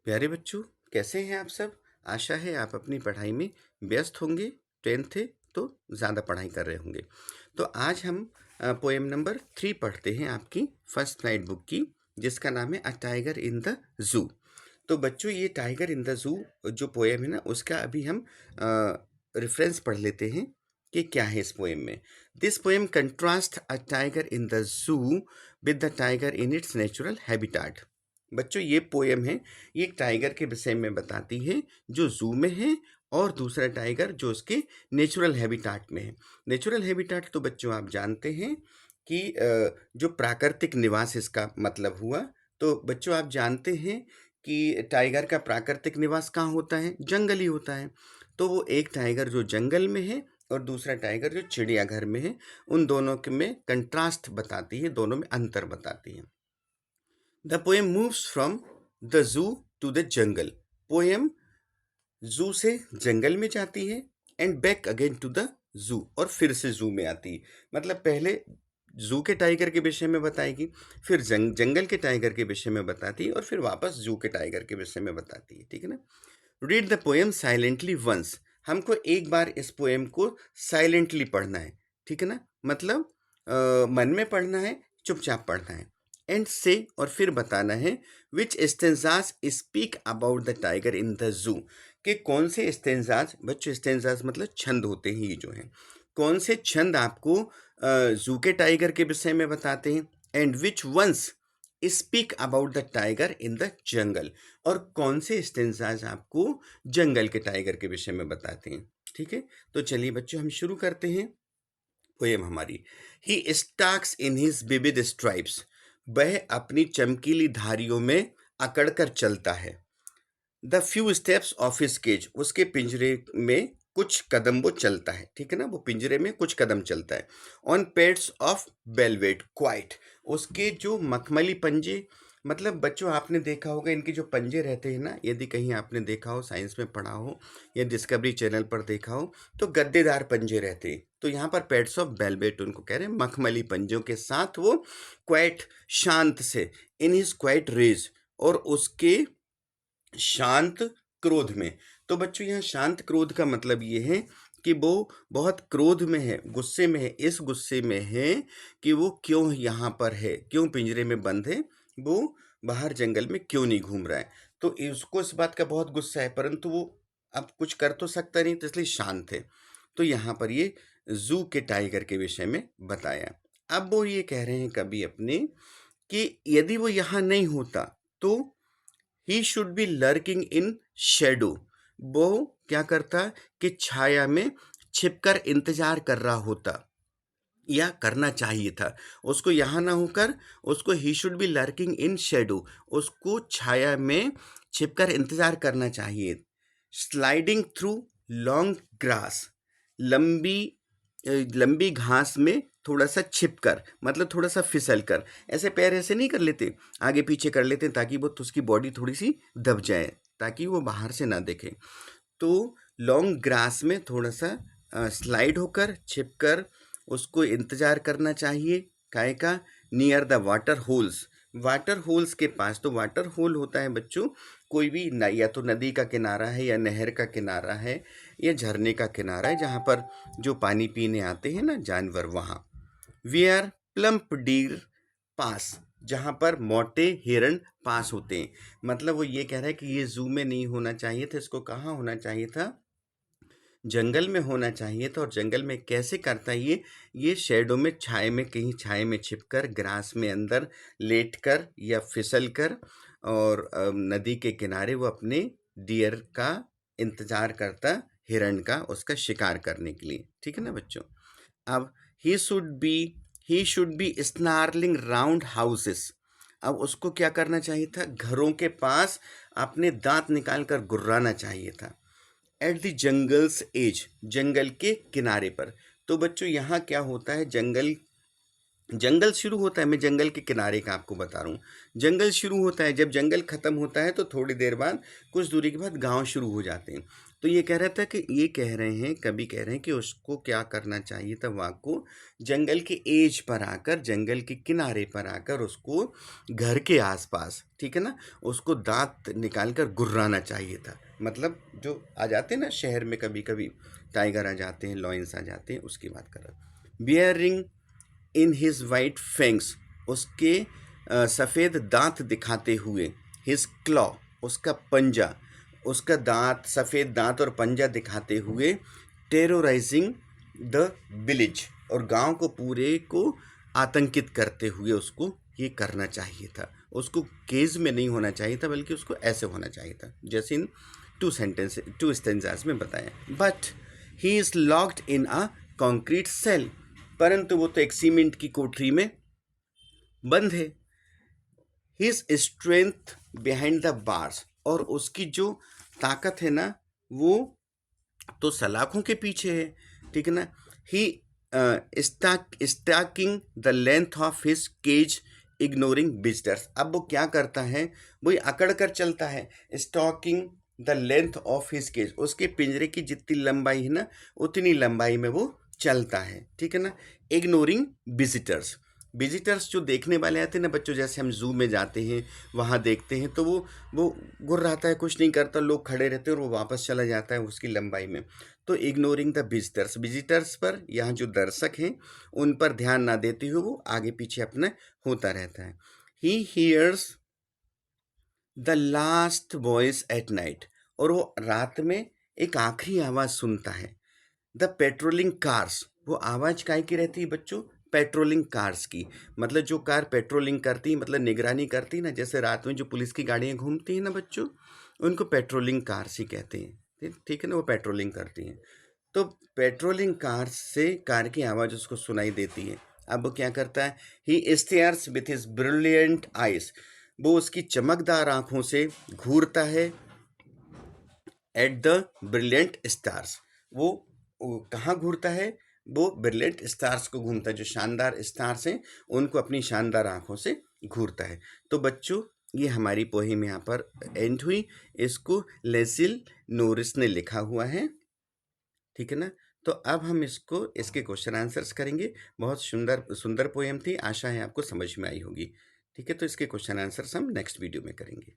प्यारे बच्चों, कैसे हैं आप सब। आशा है आप अपनी पढ़ाई में व्यस्त होंगे। 10th थे तो ज़्यादा पढ़ाई कर रहे होंगे। तो आज हम पोएम नंबर 3 पढ़ते हैं आपकी फर्स्ट नाइट बुक की, जिसका नाम है अ टाइगर इन द जू। तो बच्चों, ये टाइगर इन द जू जो पोएम है ना, उसका अभी हम रेफरेंस पढ़ लेते हैं कि क्या है इस पोएम में। This poem contrast a tiger in the जू with the tiger in its natural habitat. बच्चों, ये पोएम है, ये एक टाइगर के विषय में बताती है जो जू में है, और दूसरा टाइगर जो उसके नेचुरल हैबिटाट में है। नेचुरल हैबिटाट तो बच्चों आप जानते हैं कि जो प्राकृतिक निवास इसका मतलब हुआ। तो बच्चों आप जानते हैं कि टाइगर का प्राकृतिक निवास कहाँ होता है? जंगल ही होता है। तो वो एक टाइगर जो जंगल में है और दूसरा टाइगर जो चिड़ियाघर में है, उन दोनों के में कंट्रास्ट बताती है, दोनों में अंतर बताती है। The poem moves from the zoo to the jungle. Poem zoo से जंगल में जाती है and back again to the zoo, और फिर से जू में आती है। मतलब पहले जू के टाइगर के विषय में बताएगी, फिर जंगल के टाइगर के विषय में बताती है, और फिर वापस जू के टाइगर के विषय में बताती है। ठीक है ना। Read the poem silently once. हमको एक बार इस पोएम को साइलेंटली पढ़ना है। ठीक है ना। मतलब मन में पढ़ना है, चुपचाप पढ़ना है। एंड से, और फिर बताना है which stanzas speak about the tiger in the zoo. कि कौन से स्टेंजास, बच्चों स्टेंजास मतलब छंद होते हैं ये जो हैं, कौन से छंद आपको जू के टाइगर के विषय में बताते हैं। And which ones speak about the tiger in the jungle, और कौन से स्टेंजाज आपको जंगल के टाइगर के विषय में बताते हैं। ठीक है। तो चलिए बच्चों, हम शुरू करते हैं पोएम हमारी। He stalks in his vivid stripes. वह अपनी चमकीली धारियों में अकड़कर चलता है। The few steps of his cage. उसके पिंजरे में कुछ कदम वो चलता है। ठीक है ना। वो पिंजरे में कुछ कदम चलता है। On pads of velvet quite. उसके जो मखमली पंजे, मतलब बच्चों आपने देखा होगा इनके जो पंजे रहते हैं ना, यदि कहीं आपने देखा हो, साइंस में पढ़ा हो या डिस्कवरी चैनल पर देखा हो, तो गद्देदार पंजे रहते हैं। तो यहाँ पर पेड्स ऑफ वेलवेट उनको कह रहे हैं, मखमली पंजों के साथ वो क्वाइट, शांत से, इन हिज क्वाइट रेज, और उसके शांत क्रोध में। तो बच्चों यहाँ शांत क्रोध का मतलब ये है कि वो बहुत क्रोध में है, गुस्से में है। इस गुस्से में है कि वो क्यों यहाँ पर है, क्यों पिंजरे में बंद है, वो बाहर जंगल में क्यों नहीं घूम रहा है। तो उसको इस बात का बहुत गुस्सा है, परंतु वो अब कुछ कर तो सकता नहीं, तो इसलिए शांत है। तो यहाँ पर ये जू के टाइगर के विषय में बताया। अब वो ये कह रहे हैं कवि अपने कि यदि वो यहाँ नहीं होता तो he should be lurking in shadow. वो क्या करता कि छाया में छिपकर इंतजार कर रहा होता, या करना चाहिए था उसको। यहाँ ना होकर उसको he should be lurking in shadow, उसको छाया में छिपकर इंतजार करना चाहिए। Sliding through long grass. लंबी लंबी घास में थोड़ा सा छिपकर, मतलब थोड़ा सा फिसल कर। ऐसे पैर ऐसे नहीं कर लेते, आगे पीछे कर लेते हैं ताकि वो उसकी बॉडी थोड़ी सी दब जाए, ताकि वो बाहर से ना देखे। तो लॉन्ग ग्रास में थोड़ा सा स्लाइड होकर, छिपकर उसको इंतज़ार करना चाहिए। काहे का? Near the water holes. Water holes के पास। तो वाटर होल होता है बच्चों कोई भी या तो नदी का किनारा है, या नहर का किनारा है, या झरने का किनारा है, जहाँ पर जो पानी पीने आते हैं ना जानवर, वहाँ। वेयर प्लम्प डीर पास। जहाँ पर मोटे हिरण पास होते हैं। मतलब वो ये कह रहा है कि ये जू में नहीं होना चाहिए था, इसको कहाँ होना चाहिए था? जंगल में होना चाहिए था। और जंगल में कैसे करता है ये शैडो में, छाए में, कहीं छाए में छिपकर, ग्रास में अंदर लेटकर या फिसल कर, और नदी के किनारे वो अपने डियर का इंतजार करता, हिरण का, उसका शिकार करने के लिए। ठीक है ना बच्चों। अब he should be he should be snarling round houses. अब उसको क्या करना चाहिए था? घरों के पास अपने दांत निकाल कर गुर्राना चाहिए था। At the jungle's edge. जंगल के किनारे पर। तो बच्चों यहाँ क्या होता है? जंगल जंगल शुरू होता है, मैं जंगल के किनारे का आपको बता रहा हूँ। जंगल शुरू होता है, जब जंगल खत्म होता है तो थोड़ी देर बाद, कुछ दूरी के बाद गांव शुरू हो जाते हैं। तो ये कह रहा था कि ये कह रहे हैं, कभी कह रहे हैं कि उसको क्या करना चाहिए था, वाघ को जंगल के एज पर आकर, जंगल के किनारे पर आकर उसको घर के आसपास, ठीक है ना, उसको दांत निकाल कर गुर्राना चाहिए था। मतलब जो आ जाते हैं ना शहर में, कभी कभी टाइगर आ जाते हैं, लॉयंस आ जाते हैं, उसकी बात कर रहा। Bearing in his white fangs, उसके सफ़ेद दांत दिखाते हुए, हिज क्लॉ, उसका पंजा, उसका दांत, सफ़ेद दांत और पंजा दिखाते हुए, टेरोराइजिंग द विलेज, और गांव को पूरे को आतंकित करते हुए उसको ये करना चाहिए था। उसको केज में नहीं होना चाहिए था, बल्कि उसको ऐसे होना चाहिए था जैसे इन टू स्टेंजास में बताया। But he is locked in a concrete cell, परंतु वो तो एक सीमेंट की कोठरी में बंद है। His strength behind the bars, और उसकी जो ताकत है ना वो तो सलाखों के पीछे है, ठीक है ना। He stalking the length of his cage ignoring visitors. अब वो क्या करता है, वो अकड़ कर चलता है। Stalking the length of his cage, उसके पिंजरे की जितनी लंबाई है ना उतनी लंबाई में वो चलता है, ठीक है ना। इग्नोरिंग विजिटर्स, विजिटर्स जो देखने वाले आते हैं ना बच्चों, जैसे हम जू में जाते हैं, वहाँ देखते हैं तो वो गुर्राता है, कुछ नहीं करता, लोग खड़े रहते हैं और वो वापस चला जाता है उसकी लंबाई में। तो इग्नोरिंग द विजिटर्स, विजिटर्स पर, यहाँ जो दर्शक हैं उन पर ध्यान ना देते हुए वो आगे पीछे अपना होता रहता है। He hears the last voice at night, और वो रात में एक आखिरी आवाज़ सुनता है। द पेट्रोलिंग कार्स, वो आवाज़ काहे की रहती है बच्चों, पेट्रोलिंग कार्स की। मतलब जो कार पेट्रोलिंग करती है, मतलब निगरानी करती है ना, जैसे रात में जो पुलिस की गाड़ियाँ घूमती हैं ना बच्चों, उनको पेट्रोलिंग कार्स ही कहते हैं, ठीक है ना, वो पेट्रोलिंग करती हैं। तो पेट्रोलिंग कार से कार की आवाज़ उसको सुनाई देती है। अब वो क्या करता है, he stares with his brilliant eyes, वो उसकी चमकदार आंखों से घूरता है एट द ब्रिलियंट स्टार्स। वो कहाँ घूरता है, वो ब्रिलियंट स्टार्स को घूमता है, जो शानदार स्टार्स हैं उनको अपनी शानदार आंखों से घूरता है। तो बच्चों ये हमारी पोएम यहाँ पर एंड हुई। इसको लेसिल नोरिस ने लिखा हुआ है, ठीक है ना। तो अब हम इसके क्वेश्चन आंसर्स करेंगे। बहुत सुंदर सुंदर पोएम थी, आशा है आपको समझ में आई होगी, ठीक है। तो इसके क्वेश्चन आंसर्स हम नेक्स्ट वीडियो में करेंगे।